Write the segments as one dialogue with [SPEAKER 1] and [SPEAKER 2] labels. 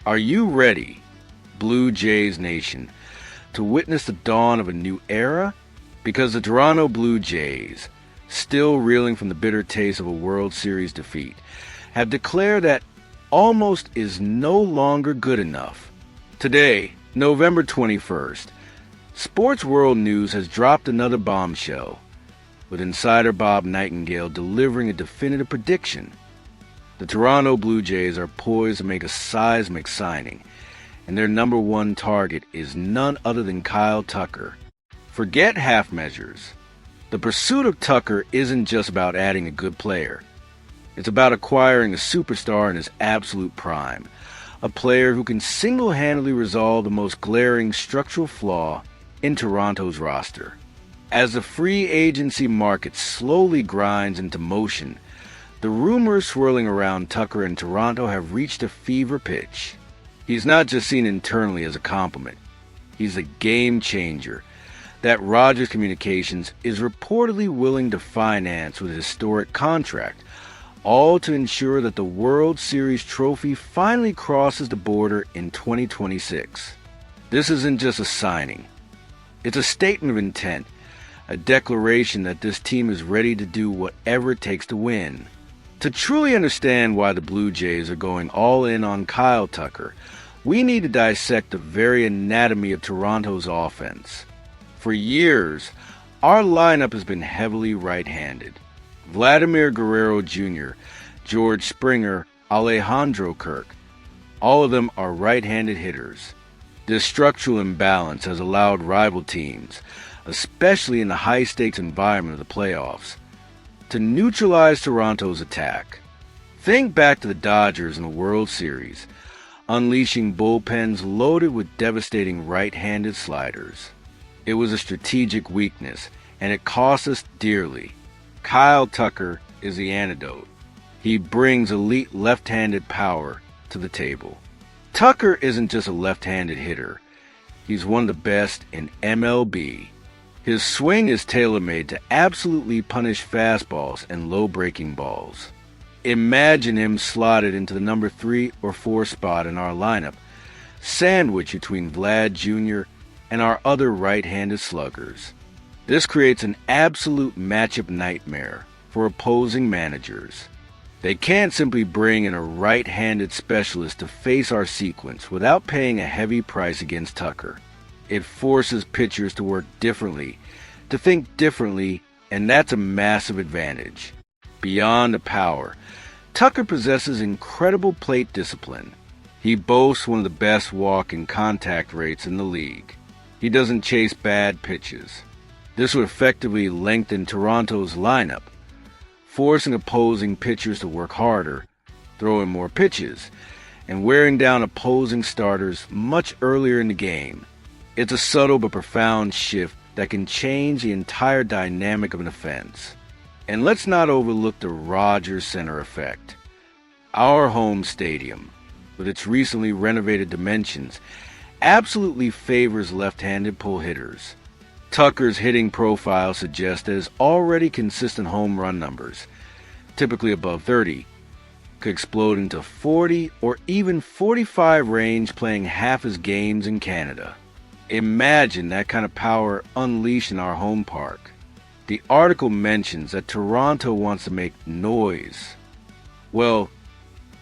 [SPEAKER 1] Are you ready, Blue Jays Nation, to witness the dawn of a new era? Because the Toronto Blue Jays, still reeling from the bitter taste of a World Series defeat, have declared that almost is no longer good enough. Today, November 21st, Sports World News has dropped another bombshell, with insider Bob Nightingale delivering a definitive prediction. The Toronto Blue Jays are poised to make a seismic signing, and their number one target is none other than Kyle Tucker. Forget half measures. The pursuit of Tucker isn't just about adding a good player. It's about acquiring a superstar in his absolute prime, a player who can single-handedly resolve the most glaring structural flaw in Toronto's roster. As the free agency market slowly grinds into motion, the rumors swirling around Tucker in Toronto have reached a fever pitch. He's not just seen internally as a compliment. He's a game changer that Rogers Communications is reportedly willing to finance with a historic contract, all to ensure that the World Series trophy finally crosses the border in 2026. This isn't just a signing. It's a statement of intent, a declaration that this team is ready to do whatever it takes to win. To truly understand why the Blue Jays are going all in on Kyle Tucker, we need to dissect the very anatomy of Toronto's offense. For years, our lineup has been heavily right-handed. Vladimir Guerrero Jr., George Springer, Alejandro Kirk, all of them are right-handed hitters. This structural imbalance has allowed rival teams, especially in the high-stakes environment of the playoffs, to neutralize Toronto's attack. Think back to the Dodgers in the World Series, unleashing bullpens loaded with devastating right-handed sliders. It was a strategic weakness, and it cost us dearly. Kyle Tucker is the antidote. He brings elite left-handed power to the table. Tucker isn't just a left-handed hitter. He's one of the best in MLB. His swing is tailor-made to absolutely punish fastballs and low-breaking balls. Imagine him slotted into the number 3 or 4 spot in our lineup, sandwiched between Vlad Jr. and our other right-handed sluggers. This creates an absolute matchup nightmare for opposing managers. They can't simply bring in a right-handed specialist to face our sequence without paying a heavy price against Tucker. It forces pitchers to work differently, to think differently, and that's a massive advantage. Beyond the power, Tucker possesses incredible plate discipline. He boasts one of the best walk and contact rates in the league. He doesn't chase bad pitches. This would effectively lengthen Toronto's lineup, forcing opposing pitchers to work harder, throw in more pitches, and wearing down opposing starters much earlier in the game. It's a subtle but profound shift that can change the entire dynamic of an offense. And let's not overlook the Rogers Center effect. Our home stadium, with its recently renovated dimensions, absolutely favors left-handed pull hitters. Tucker's hitting profile suggests that his already consistent home run numbers, typically above 30, could explode into 40 or even 45 range playing half his games in Canada. Imagine that kind of power unleashed in our home park. The article mentions that Toronto wants to make noise. Well,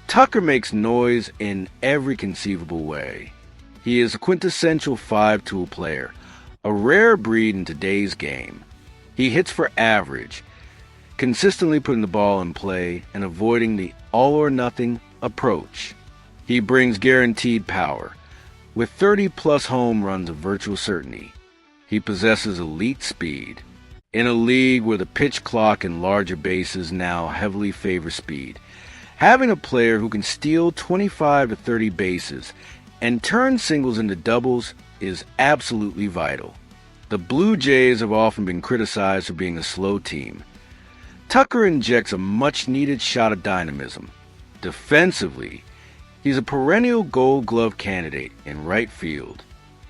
[SPEAKER 1] Tucker makes noise in every conceivable way. He is a quintessential 5-tool player, a rare breed in today's game. He hits for average, consistently putting the ball in play and avoiding the all-or-nothing approach. He brings guaranteed power, with 30-plus home runs of virtual certainty. He possesses elite speed. In a league where the pitch clock and larger bases now heavily favor speed, having a player who can steal 25 to 30 bases and turn singles into doubles is absolutely vital. The Blue Jays have often been criticized for being a slow team. Tucker injects a much-needed shot of dynamism. Defensively, he's a perennial Gold Glove candidate in right field.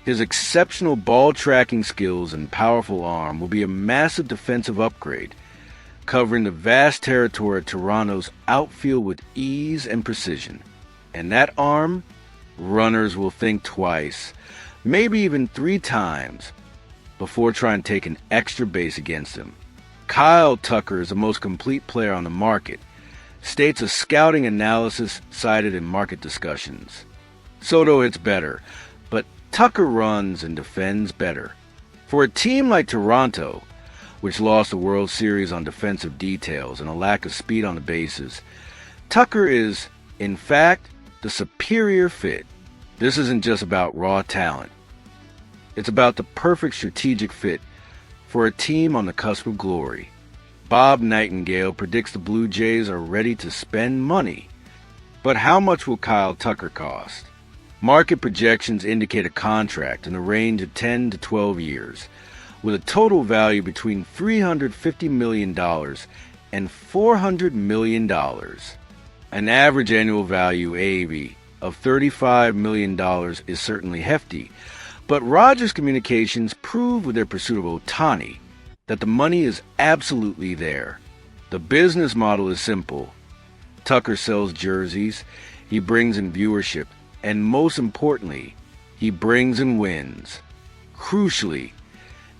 [SPEAKER 1] His exceptional ball-tracking skills and powerful arm will be a massive defensive upgrade, covering the vast territory of Toronto's outfield with ease and precision. And that arm? runners will think twice, maybe even 3 times, before trying to take an extra base against him. Kyle Tucker is the most complete player on the market, states a scouting analysis cited in market discussions. Soto hits better, but Tucker runs and defends better. For a team like Toronto, which lost the World Series on defensive details and a lack of speed on the bases, Tucker is, in fact, the superior fit. This isn't just about raw talent. It's about the perfect strategic fit for a team on the cusp of glory. Bob Nightingale predicts the Blue Jays are ready to spend money. But how much will Kyle Tucker cost? Market projections indicate a contract in the range of 10 to 12 years, with a total value between $350 million and $400 million. An average annual value, AAV, of $35 million is certainly hefty, but Rogers Communications proved with their pursuit of Ohtani that the money is absolutely there. The business model is simple. Tucker sells jerseys, he brings in viewership, and most importantly, he brings in wins. Crucially,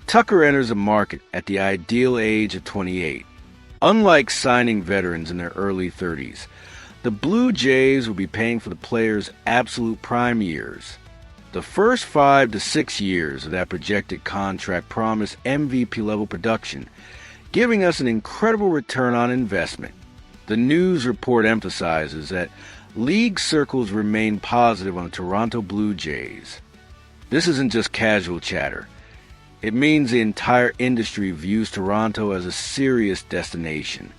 [SPEAKER 1] Tucker enters the market at the ideal age of 28. Unlike signing veterans in their early 30s, the Blue Jays will be paying for the player's absolute prime years. The first 5 to 6 years of that projected contract promise MVP-level production, giving us an incredible return on investment. The news report emphasizes that league circles remain positive on the Toronto Blue Jays. This isn't just casual chatter. It means the entire industry views Toronto as a serious destination.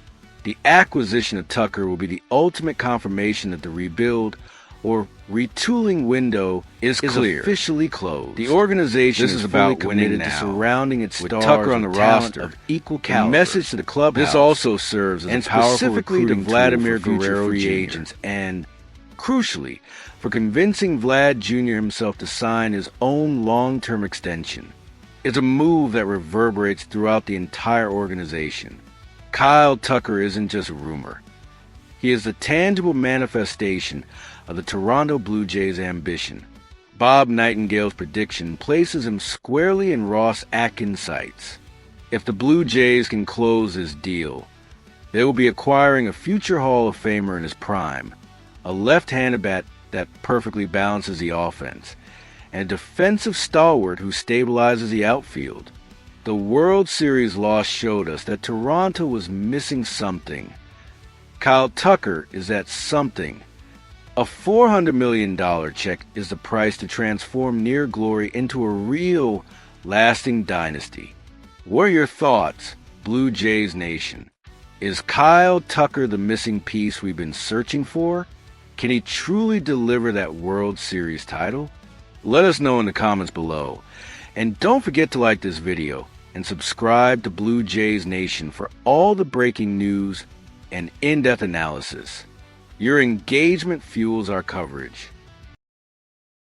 [SPEAKER 1] The acquisition of Tucker will be the ultimate confirmation that the rebuild or retooling window is officially closed. The organization is about winning now, surrounding its stars with Tucker on the roster of equal caliber. The message to the clubhouse. This also serves as a powerful recruiting to Vladimir Guerrero free agents and, crucially, for convincing Vlad Jr. himself to sign his own long-term extension. It's a move that reverberates throughout the entire organization. Kyle Tucker isn't just a rumor. He is the tangible manifestation of the Toronto Blue Jays' ambition. Bob Nightingale's prediction places him squarely in Ross Atkins' sights. If the Blue Jays can close this deal, they will be acquiring a future Hall of Famer in his prime, a left-handed bat that perfectly balances the offense, and a defensive stalwart who stabilizes the outfield. The World Series loss showed us that Toronto was missing something. Kyle Tucker is that something. A $400 million check is the price to transform near glory into a real, lasting dynasty. What are your thoughts, Blue Jays Nation? Is Kyle Tucker the missing piece we've been searching for? Can he truly deliver that World Series title? Let us know in the comments below. And don't forget to like this video and subscribe to Blue Jays Nation for all the breaking news and in-depth analysis. Your engagement fuels our coverage.